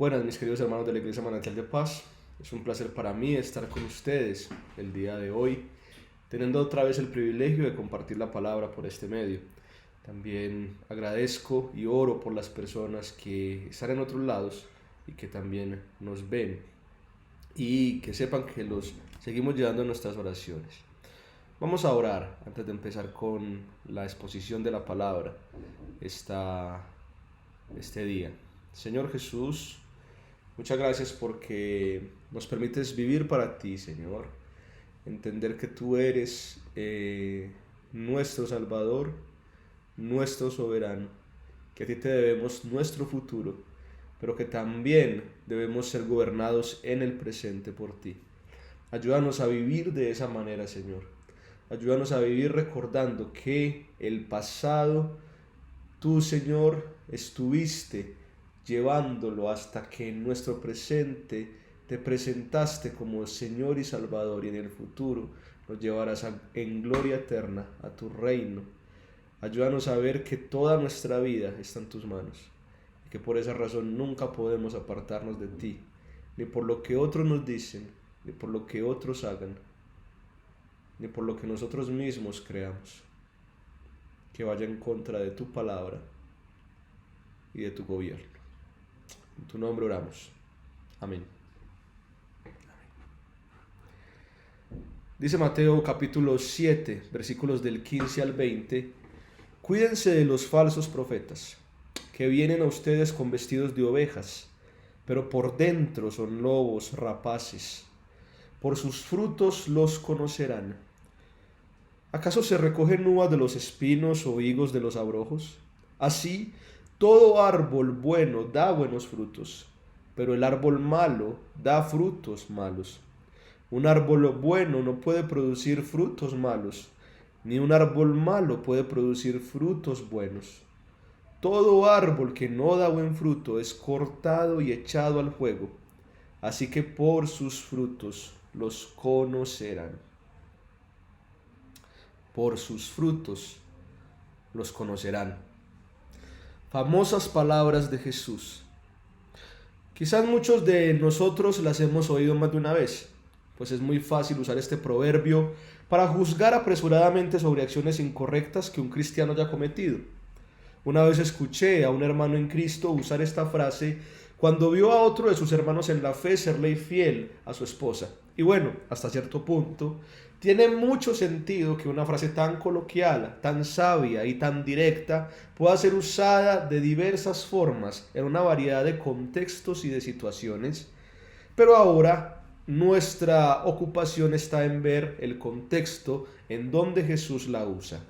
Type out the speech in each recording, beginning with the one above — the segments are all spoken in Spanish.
Buenas, mis queridos hermanos de la Iglesia Manantial de Paz. Es un placer para mí estar con ustedes el día de hoy, teniendo otra vez el privilegio de compartir la palabra por este medio. También agradezco y oro por las personas que están en otros lados y que también nos ven y que sepan que los seguimos llevando en nuestras oraciones. Vamos a orar antes de empezar con la exposición de la palabra este día. Señor Jesús, muchas gracias porque nos permites vivir para ti, Señor. Entender que tú eres nuestro Salvador, nuestro soberano, que a ti te debemos nuestro futuro, pero que también debemos ser gobernados en el presente por ti. Ayúdanos a vivir de esa manera, Señor. Ayúdanos a vivir recordando que el pasado, tú, Señor, estuviste llevándolo hasta que en nuestro presente te presentaste como Señor y Salvador, y en el futuro nos llevarás en gloria eterna a tu reino. Ayúdanos a ver que toda nuestra vida está en tus manos y que por esa razón nunca podemos apartarnos de ti, ni por lo que otros nos dicen, ni por lo que otros hagan, ni por lo que nosotros mismos creamos, que vaya en contra de tu palabra y de tu gobierno. En tu nombre oramos. Amén. Dice Mateo capítulo 7, versículos del 15 al 20: Cuídense de los falsos profetas, que vienen a ustedes con vestidos de ovejas, pero por dentro son lobos rapaces. Por sus frutos los conocerán. ¿Acaso se recogen uvas de los espinos o higos de los abrojos? Así, todo árbol bueno da buenos frutos, pero el árbol malo da frutos malos. Un árbol bueno no puede producir frutos malos, ni un árbol malo puede producir frutos buenos. Todo árbol que no da buen fruto es cortado y echado al fuego. Así que por sus frutos los conocerán. Por sus frutos los conocerán. Famosas palabras de Jesús. Quizás muchos de nosotros las hemos oído más de una vez, pues es muy fácil usar este proverbio para juzgar apresuradamente sobre acciones incorrectas que un cristiano haya cometido. Una vez escuché a un hermano en Cristo usar esta frase cuando vio a otro de sus hermanos en la fe serle infiel a su esposa. Y bueno, hasta cierto punto, tiene mucho sentido que una frase tan coloquial, tan sabia y tan directa pueda ser usada de diversas formas en una variedad de contextos y de situaciones. Pero ahora nuestra ocupación está en ver el contexto en donde Jesús la usa.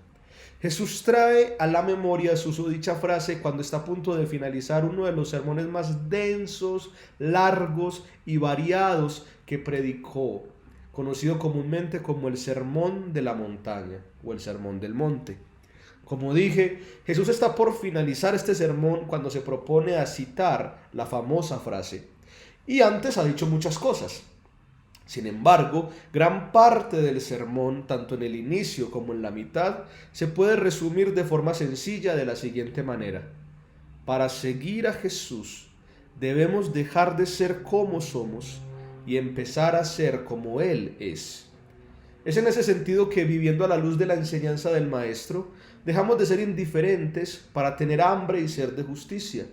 Jesús trae a la memoria su dicha frase cuando está a punto de finalizar uno de los sermones más densos, largos y variados que predicó, conocido comúnmente como el Sermón de la Montaña o el Sermón del Monte. Como dije, Jesús está por finalizar este sermón cuando se propone a citar la famosa frase. Y antes ha dicho muchas cosas. Sin embargo, gran parte del sermón, tanto en el inicio como en la mitad, se puede resumir de forma sencilla de la siguiente manera: para seguir a Jesús, debemos dejar de ser como somos y empezar a ser como Él es. Es en ese sentido que, viviendo a la luz de la enseñanza del Maestro, dejamos de ser indiferentes para tener hambre y sed de justicia.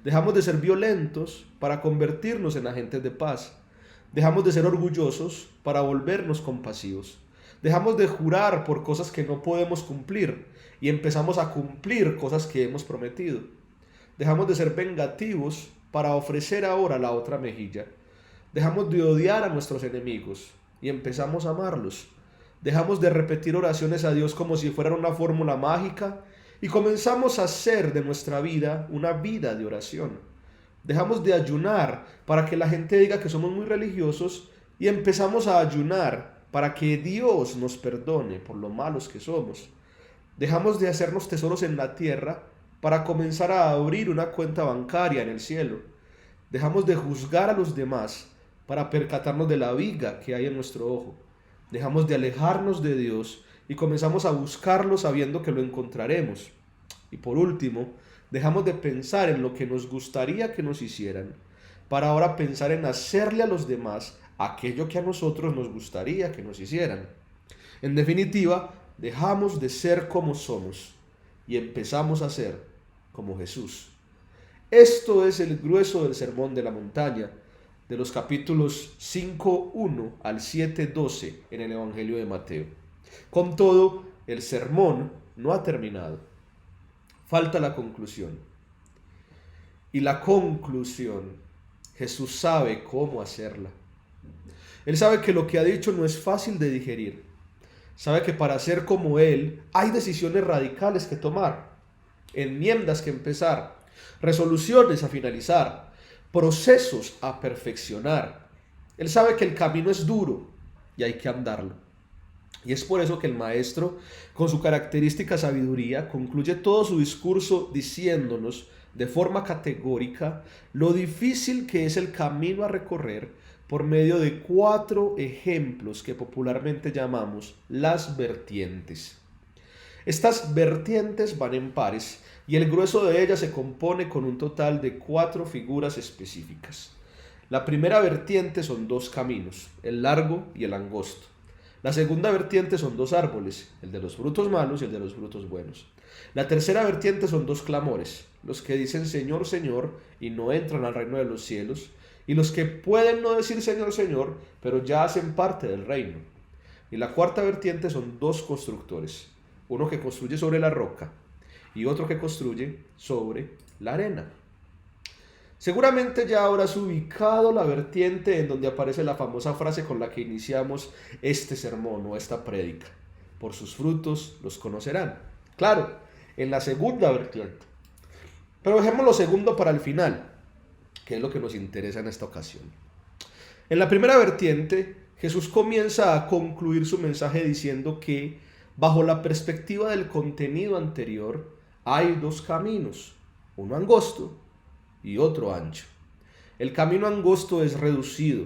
Dejamos de ser violentos para convertirnos en agentes de paz. Dejamos de ser orgullosos para volvernos compasivos. Dejamos de jurar por cosas que no podemos cumplir y empezamos a cumplir cosas que hemos prometido. Dejamos de ser vengativos para ofrecer ahora la otra mejilla. Dejamos de odiar a nuestros enemigos y empezamos a amarlos. Dejamos de repetir oraciones a Dios como si fueran una fórmula mágica y comenzamos a hacer de nuestra vida una vida de oración. Dejamos de ayunar para que la gente diga que somos muy religiosos y empezamos a ayunar para que Dios nos perdone por lo malos que somos. Dejamos de hacernos tesoros en la tierra para comenzar a abrir una cuenta bancaria en el cielo. Dejamos de juzgar a los demás para percatarnos de la viga que hay en nuestro ojo. Dejamos de alejarnos de Dios y comenzamos a buscarlo sabiendo que lo encontraremos. Y por último, dejamos de pensar en lo que nos gustaría que nos hicieran. para ahora pensar en hacerle a los demás aquello que a nosotros nos gustaría que nos hicieran. En definitiva, dejamos de ser como somos y empezamos a ser como Jesús. Esto es el grueso del Sermón de la Montaña, de los capítulos 5:1 al 7:12 en el Evangelio de Mateo. Con todo, el sermón no ha terminado. Falta la conclusión. Y la conclusión, Jesús sabe cómo hacerla. Él sabe que lo que ha dicho no es fácil de digerir. Sabe que para ser como Él hay decisiones radicales que tomar, enmiendas que empezar, resoluciones a finalizar, procesos a perfeccionar. Él sabe que el camino es duro y hay que andarlo. Y es por eso que el maestro, con su característica sabiduría, concluye todo su discurso diciéndonos de forma categórica lo difícil que es el camino a recorrer por medio de 4 ejemplos que popularmente llamamos las vertientes. Estas vertientes van en pares y el grueso de ellas se compone con un total de 4 figuras específicas. La primera vertiente son 2 caminos, el largo y el angosto. La segunda vertiente son 2 árboles, el de los frutos malos y el de los frutos buenos. La tercera vertiente son 2 clamores, los que dicen Señor, Señor y no entran al reino de los cielos, y los que pueden no decir Señor, Señor, pero ya hacen parte del reino. Y la cuarta vertiente son 2 constructores, uno que construye sobre la roca y otro que construye sobre la arena. Seguramente ya habrás ubicado la vertiente en donde aparece la famosa frase con la que iniciamos este sermón o esta prédica. Por sus frutos los conocerán. Claro, en la segunda vertiente. Pero dejemos lo segundo para el final, que es lo que nos interesa en esta ocasión. En la primera vertiente, Jesús comienza a concluir su mensaje diciendo que, bajo la perspectiva del contenido anterior, hay 2 caminos, uno angosto y otro ancho. El camino angosto es reducido,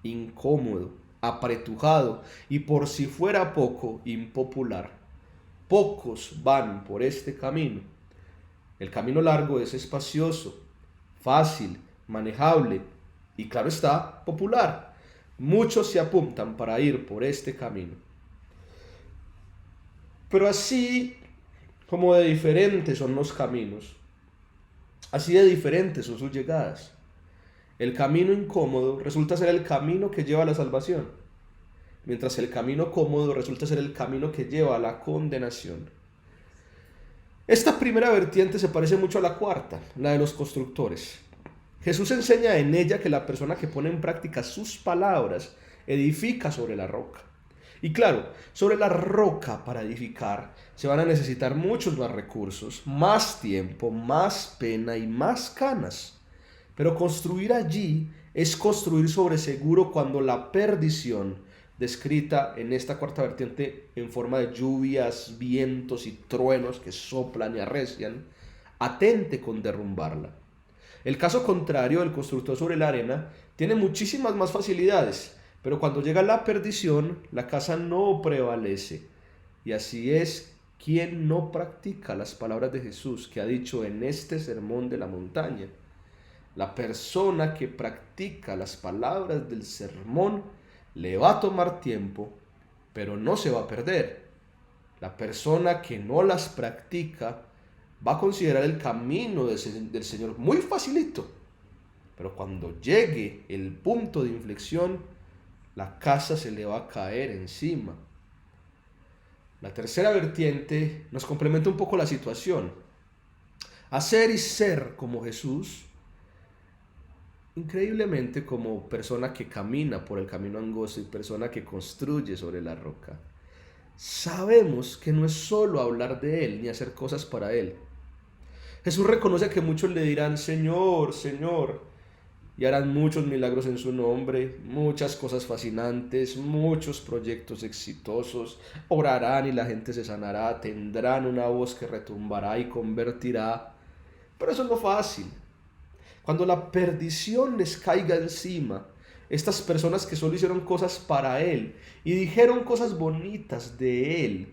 incómodo, apretujado y, por si fuera poco, impopular. Pocos van por este camino. El camino largo es espacioso, fácil, manejable y, claro está, popular. Muchos se apuntan para ir por este camino. Pero así como de diferentes son los caminos, así de diferentes son sus llegadas. El camino incómodo resulta ser el camino que lleva a la salvación, mientras el camino cómodo resulta ser el camino que lleva a la condenación. Esta primera vertiente se parece mucho a la cuarta, la de los constructores. Jesús enseña en ella que la persona que pone en práctica sus palabras edifica sobre la roca. Y claro, sobre la roca para edificar se van a necesitar muchos más recursos, más tiempo, más pena y más canas. Pero construir allí es construir sobre seguro cuando la perdición, descrita en esta cuarta vertiente en forma de lluvias, vientos y truenos que soplan y arrecian, atente con derrumbarla. El caso contrario del constructor sobre la arena tiene muchísimas más facilidades, pero cuando llega la perdición, la casa no prevalece. Y así es quien no practica las palabras de Jesús que ha dicho en este sermón de la montaña. La persona que practica las palabras del sermón le va a tomar tiempo, pero no se va a perder. La persona que no las practica va a considerar el camino del Señor muy facilito, pero cuando llegue el punto de inflexión, la casa se le va a caer encima. La tercera vertiente nos complementa un poco la situación. Hacer y ser como Jesús, increíblemente como persona que camina por el camino angosto y persona que construye sobre la roca. Sabemos que no es solo hablar de Él ni hacer cosas para Él. Jesús reconoce que muchos le dirán, Señor, Señor, y harán muchos milagros en su nombre, muchas cosas fascinantes, muchos proyectos exitosos, orarán y la gente se sanará, tendrán una voz que retumbará y convertirá. Pero eso es lo fácil. Cuando la perdición les caiga encima, estas personas que solo hicieron cosas para Él y dijeron cosas bonitas de Él,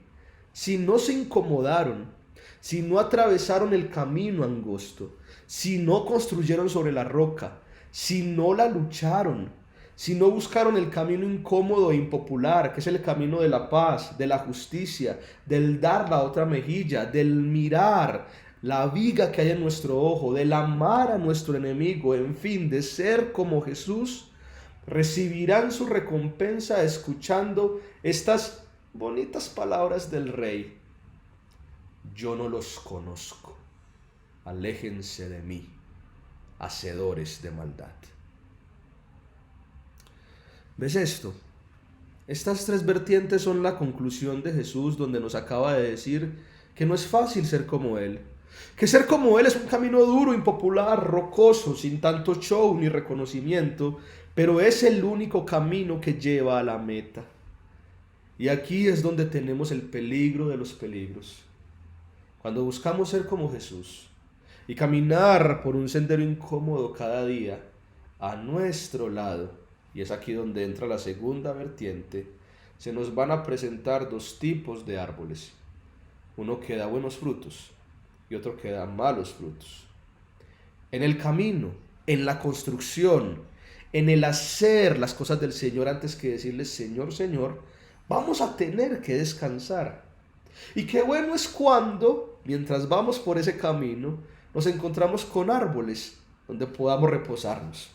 si no se incomodaron, si no atravesaron el camino angosto, si no construyeron sobre la roca, si no la lucharon, si no buscaron el camino incómodo e impopular, que es el camino de la paz, de la justicia, del dar la otra mejilla, del mirar la viga que hay en nuestro ojo, del amar a nuestro enemigo, en fin, de ser como Jesús, recibirán su recompensa escuchando estas bonitas palabras del Rey: yo no los conozco, aléjense de mí, hacedores de maldad. ¿Ves esto? Estas tres vertientes son la conclusión de Jesús, donde nos acaba de decir que no es fácil ser como Él, que ser como Él es un camino duro, impopular, rocoso, sin tanto show ni reconocimiento, pero es el único camino que lleva a la meta. Y aquí es donde tenemos el peligro de los peligros. Cuando buscamos ser como Jesús y caminar por un sendero incómodo cada día a nuestro lado, y es aquí donde entra la segunda vertiente, se nos van a presentar dos tipos de árboles. Uno que da buenos frutos y otro que da malos frutos. En el camino, en la construcción, en el hacer las cosas del Señor antes que decirle Señor, Señor, vamos a tener que descansar. Y qué bueno es cuando, mientras vamos por ese camino, nos encontramos con árboles donde podamos reposarnos.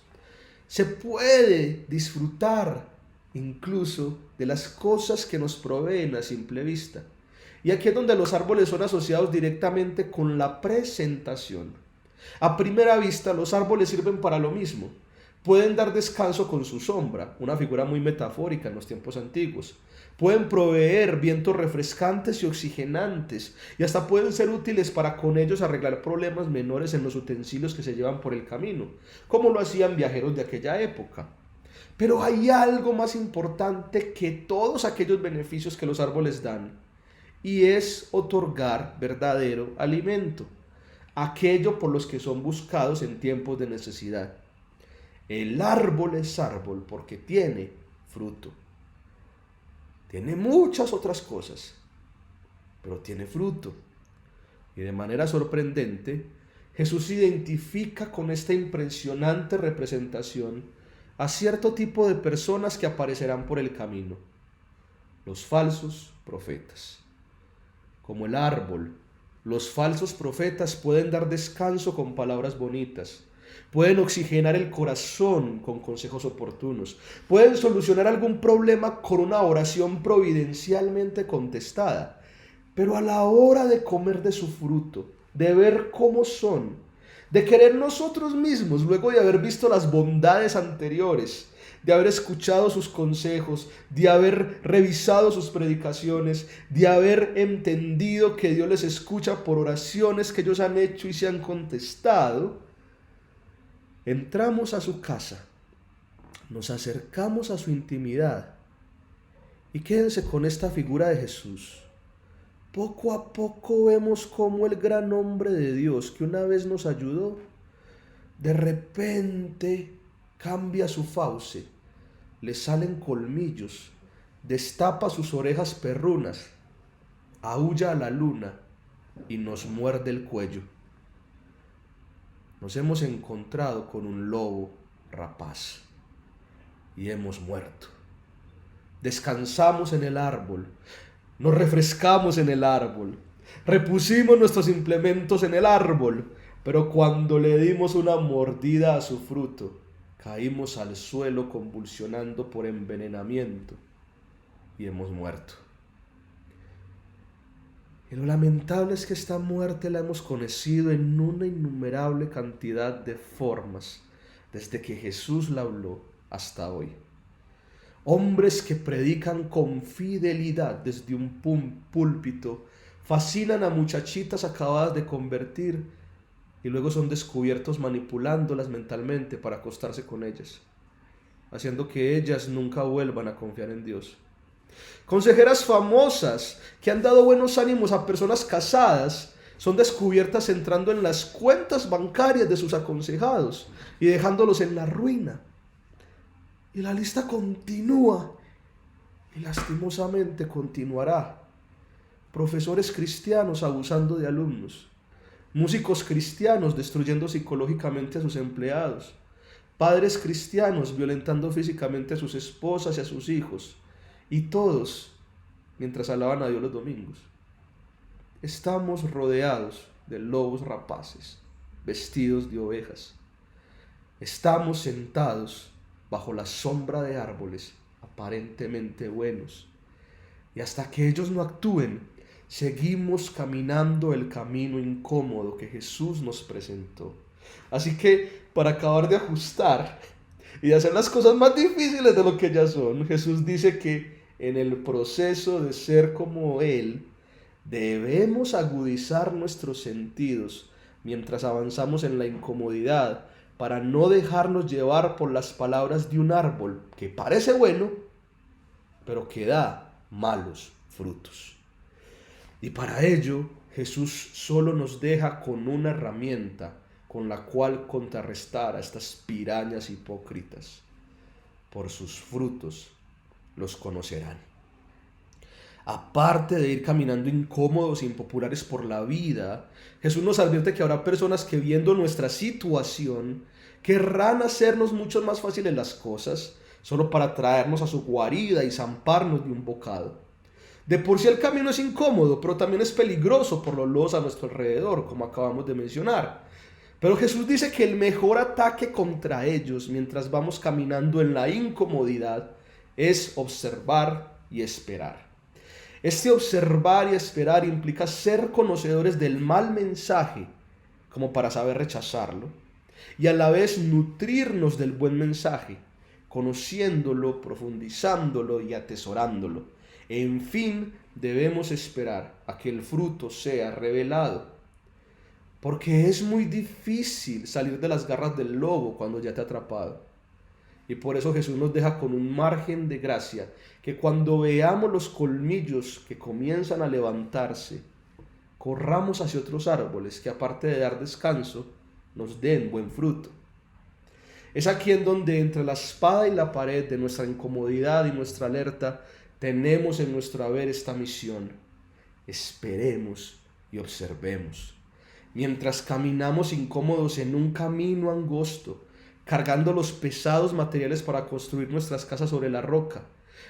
Se puede disfrutar incluso de las cosas que nos proveen a simple vista. Y aquí es donde los árboles son asociados directamente con la presentación. A primera vista, los árboles sirven para lo mismo. Pueden dar descanso con su sombra, una figura muy metafórica en los tiempos antiguos. Pueden proveer vientos refrescantes y oxigenantes, y hasta pueden ser útiles para con ellos arreglar problemas menores en los utensilios que se llevan por el camino, como lo hacían viajeros de aquella época. Pero hay algo más importante que todos aquellos beneficios que los árboles dan, y es otorgar verdadero alimento, aquello por los que son buscados en tiempos de necesidad. El árbol es árbol porque tiene fruto. Tiene muchas otras cosas, pero tiene fruto. Y de manera sorprendente, Jesús identifica con esta impresionante representación a cierto tipo de personas que aparecerán por el camino: los falsos profetas. Como el árbol, los falsos profetas pueden dar descanso con palabras bonitas, pueden oxigenar el corazón con consejos oportunos, pueden solucionar algún problema con una oración providencialmente contestada, pero a la hora de comer de su fruto, de ver cómo son, de querer nosotros mismos, luego de haber visto las bondades anteriores, de haber escuchado sus consejos, de haber revisado sus predicaciones, de haber entendido que Dios les escucha por oraciones que ellos han hecho y se han contestado, entramos a su casa, nos acercamos a su intimidad y quédense con esta figura de Jesús. Poco a poco vemos cómo el gran hombre de Dios que una vez nos ayudó, de repente cambia su fauce, le salen colmillos, destapa sus orejas perrunas, aúlla a la luna y nos muerde el cuello. Nos hemos encontrado con un lobo rapaz y hemos muerto. Descansamos en el árbol, nos refrescamos en el árbol, repusimos nuestros implementos en el árbol, pero cuando le dimos una mordida a su fruto, caímos al suelo convulsionando por envenenamiento y hemos muerto. Y lo lamentable es que esta muerte la hemos conocido en una innumerable cantidad de formas, desde que Jesús la habló hasta hoy. Hombres que predican con fidelidad desde un púlpito, fascinan a muchachitas acabadas de convertir y luego son descubiertos manipulándolas mentalmente para acostarse con ellas, haciendo que ellas nunca vuelvan a confiar en Dios. Consejeras famosas que han dado buenos ánimos a personas casadas son descubiertas entrando en las cuentas bancarias de sus aconsejados y dejándolos en la ruina. Y la lista continúa y lastimosamente continuará. Profesores cristianos abusando de alumnos, músicos cristianos destruyendo psicológicamente a sus empleados, padres cristianos violentando físicamente a sus esposas y a sus hijos, y todos mientras alaban a Dios los domingos. Estamos rodeados de lobos rapaces, vestidos de ovejas. Estamos sentados bajo la sombra de árboles aparentemente buenos. Y hasta que ellos no actúen, seguimos caminando el camino incómodo que Jesús nos presentó. Así que, para acabar de ajustar y de hacer las cosas más difíciles de lo que ya son, Jesús dice que en el proceso de ser como Él, debemos agudizar nuestros sentidos mientras avanzamos en la incomodidad para no dejarnos llevar por las palabras de un árbol que parece bueno, pero que da malos frutos. Y para ello, Jesús solo nos deja con una herramienta con la cual contrarrestar a estas pirañas hipócritas. Por sus frutos los conocerán. Aparte de ir caminando incómodos e impopulares por la vida, Jesús nos advierte que habrá personas que, viendo nuestra situación, querrán hacernos mucho más fáciles las cosas, solo para traernos a su guarida y zamparnos de un bocado. De por sí el camino es incómodo, pero también es peligroso por los lobos a nuestro alrededor, como acabamos de mencionar. Pero Jesús dice que el mejor ataque contra ellos, mientras vamos caminando en la incomodidad, es observar y esperar. Este observar y esperar implica ser conocedores del mal mensaje, como para saber rechazarlo, y a la vez nutrirnos del buen mensaje, conociéndolo, profundizándolo y atesorándolo. En fin, debemos esperar a que el fruto sea revelado, porque es muy difícil salir de las garras del lobo cuando ya te ha atrapado. Y por eso Jesús nos deja con un margen de gracia, que cuando veamos los colmillos que comienzan a levantarse, corramos hacia otros árboles que, aparte de dar descanso, nos den buen fruto. Es aquí en donde, entre la espada y la pared de nuestra incomodidad y nuestra alerta, tenemos en nuestro haber esta misión: esperemos y observemos. Mientras caminamos incómodos en un camino angosto, cargando los pesados materiales para construir nuestras casas sobre la roca,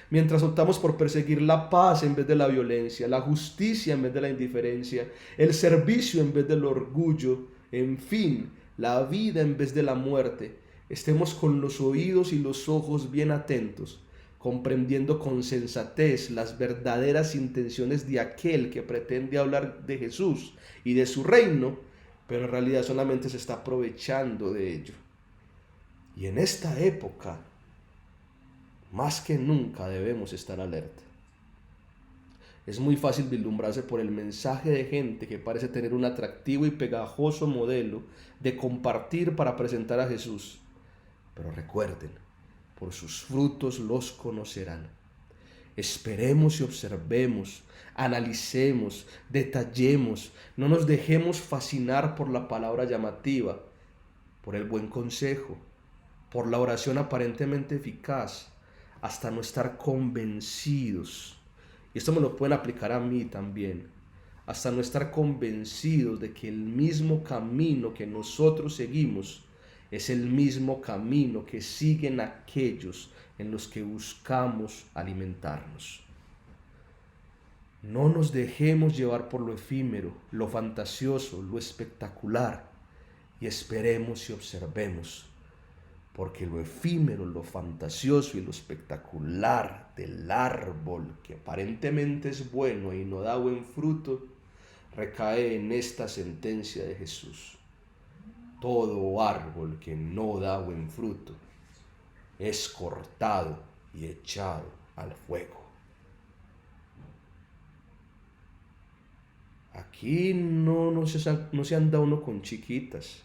mientras optamos por perseguir la paz en vez de la violencia, la justicia en vez de la indiferencia, el servicio en vez del orgullo, en fin, la vida en vez de la muerte, estemos con los oídos y los ojos bien atentos, comprendiendo con sensatez las verdaderas intenciones de aquel que pretende hablar de Jesús y de su reino, pero en realidad solamente se está aprovechando de ello. Y en esta época, más que nunca debemos estar alerta. Es muy fácil vislumbrarse por el mensaje de gente que parece tener un atractivo y pegajoso modelo de compartir para presentar a Jesús. Pero recuerden, por sus frutos los conocerán. Esperemos y observemos, analicemos, detallemos, no nos dejemos fascinar por la palabra llamativa, por el buen consejo, por la oración aparentemente eficaz, hasta no estar convencidos. Y esto me lo pueden aplicar a mí también. Hasta no estar convencidos de que el mismo camino que nosotros seguimos es el mismo camino que siguen aquellos en los que buscamos alimentarnos. No nos dejemos llevar por lo efímero, lo fantasioso, lo espectacular, y esperemos y observemos, porque lo efímero, lo fantasioso y lo espectacular del árbol, que aparentemente es bueno y no da buen fruto, recae en esta sentencia de Jesús: todo árbol que no da buen fruto es cortado y echado al fuego. Aquí no se anda uno con chiquitas.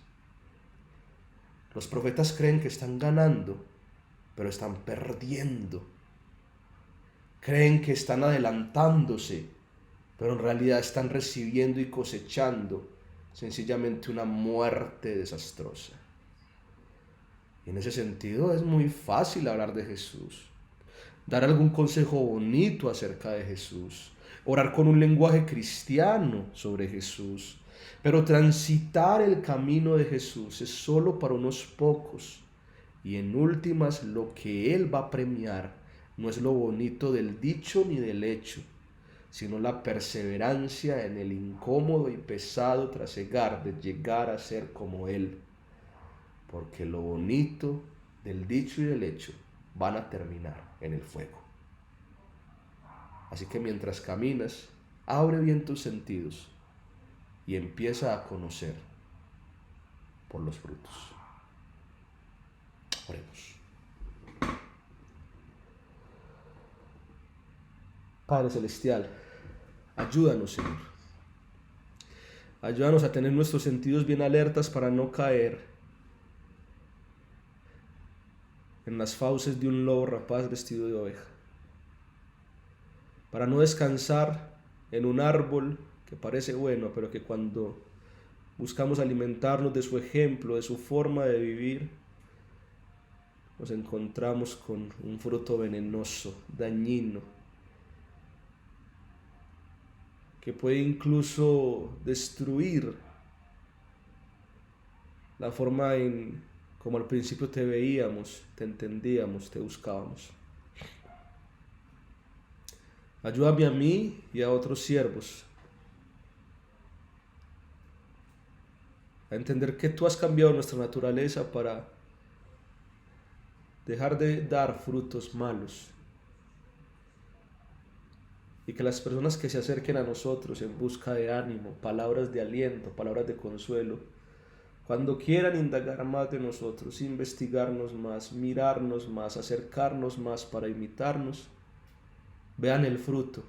Los profetas creen que están ganando, pero están perdiendo. Creen que están adelantándose, pero en realidad están recibiendo y cosechando sencillamente una muerte desastrosa. Y en ese sentido es muy fácil hablar de Jesús, dar algún consejo bonito acerca de Jesús, orar con un lenguaje cristiano sobre Jesús, pero transitar el camino de Jesús es solo para unos pocos, Y en últimas, lo que Él va a premiar no es lo bonito del dicho ni del hecho, sino la perseverancia en el incómodo y pesado trasegar de llegar a ser como Él. Porque lo bonito del dicho y del hecho van a terminar en el fuego. Así que mientras caminas, abre bien tus sentidos y empieza a conocer por los frutos. Oremos. Padre Celestial, ayúdanos, Señor. Ayúdanos a tener nuestros sentidos bien alertas para no caer en las fauces de un lobo rapaz vestido de oveja. Para no descansar en un árbol que parece bueno, pero que cuando buscamos alimentarnos de su ejemplo, de su forma de vivir, nos encontramos con un fruto venenoso, dañino, que puede incluso destruir la forma en como al principio te veíamos, te entendíamos, te buscábamos. Ayúdame a mí y a otros siervos a entender que tú has cambiado nuestra naturaleza para dejar de dar frutos malos y que las personas que se acerquen a nosotros en busca de ánimo, palabras de aliento, palabras de consuelo, cuando quieran indagar más de nosotros, investigarnos más, mirarnos más, acercarnos más para imitarnos, vean el fruto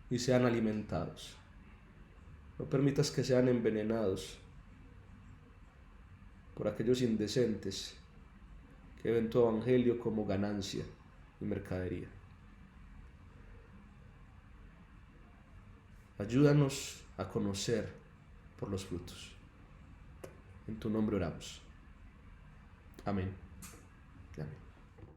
y sean alimentados. No permitas que sean envenenados por aquellos indecentes que ven tu evangelio como ganancia y mercadería. Ayúdanos a conocer por los frutos. En tu nombre oramos. Amén. Amén.